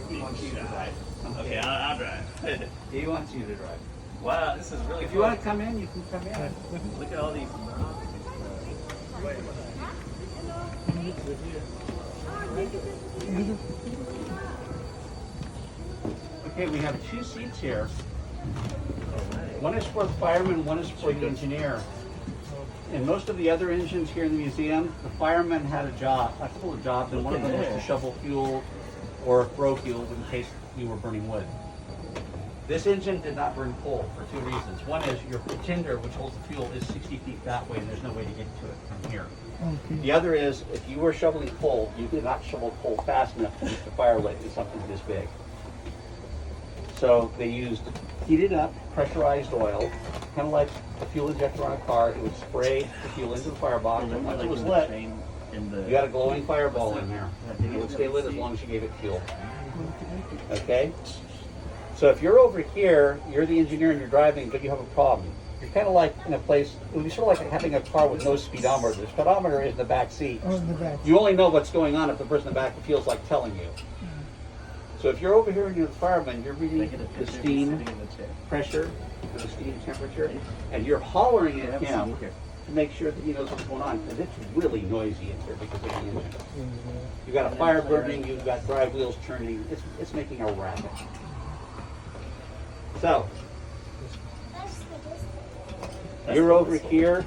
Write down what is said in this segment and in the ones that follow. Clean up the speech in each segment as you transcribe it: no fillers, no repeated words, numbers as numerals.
He wants you to drive. Okay, I'll drive. He wants you to drive. Wow, this is really If you want to come in, you can come in. Look at all these. Okay, we have 2 seats here. One is for the fireman, one is for the engineer. And most of the other engines here in the museum, the fireman had a couple of jobs, and one of them was to shovel fuel or throw fuel in case you were burning wood. This engine did not burn coal for 2 reasons. One is your tender, which holds the fuel, is 60 feet that way, and there's no way to get to it from here. Okay. The other is, if you were shoveling coal, you did not shovel coal fast enough to use the fire lit in something this big. So they used heated up, pressurized oil, kind of like a fuel injector on a car. It would spray the fuel into the firebox, and once it was lit, you got a glowing fireball in there. It would stay lit as long as you gave it fuel. Okay? So if you're over here, you're the engineer and you're driving, but you have a problem. You're kind of like in a place, it would be sort of like having a car with no speedometer. The speedometer is in the back seat. Oh, in the back. You only know what's going on if the person in the back feels like telling you. So if you're over here and you're the fireman, you're reading the steam pressure, the steam temperature, and you're hollering at him to make sure that he knows what's going on. Because it's really noisy in here because of the engine. You've got a fire burning, you've got drive wheels turning. It's making a racket. So, you're over here.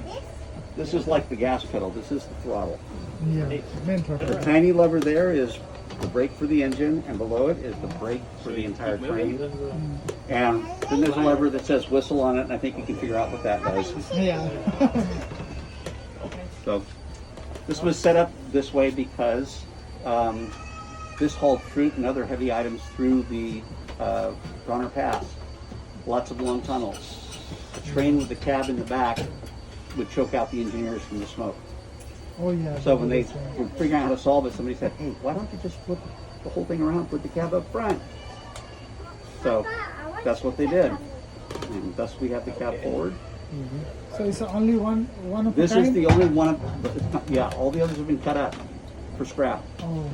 This is like the gas pedal. This is the throttle. Yeah, main The throttle. tiny lever there is the brake for the engine, and below it is the brake for the entire train. And then there's a lever that says whistle on it, and I think you can figure out what that does. Yeah. So, this was set up this way because this hauled fruit and other heavy items through the Bronner Pass. Lots of long tunnels. A train with the cab in the back would choke out the engineers from the smoke. Oh yeah. So when they were figuring out how to solve it, somebody said, hey, why don't you just flip the whole thing around, put the cab up front? So that's what they did. And thus we have the cab forward. So it's only one of This a kind? is the only one of, yeah, all the others have been cut up for scrap. Oh.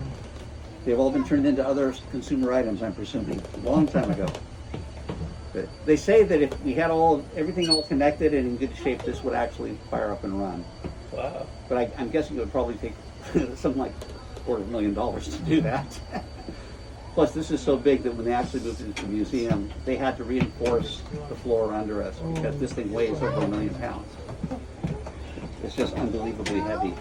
They've all been turned into other consumer items, I'm presuming, a long time ago. But they say that if we had everything all connected and in good shape, this would actually fire up and run. Wow. But I'm guessing it would probably take something like $250,000 to do that. Plus, this is so big that when they actually moved it into the museum, they had to reinforce the floor under us because this thing weighs over 1 million pounds. It's just unbelievably heavy.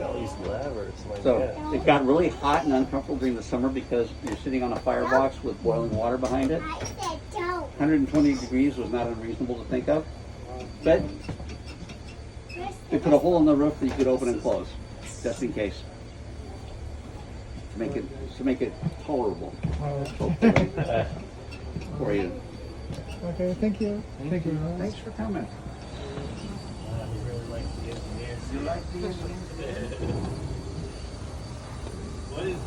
All these levers. So it got really hot and uncomfortable during the summer because you're sitting on a firebox with boiling water behind it. 120 degrees was not unreasonable to think of. But they put a hole in the roof that you could open and close, just in case. To make it tolerable for you. Okay, thank you. Thank you. Thanks for coming. You really like the engineers. You like the What is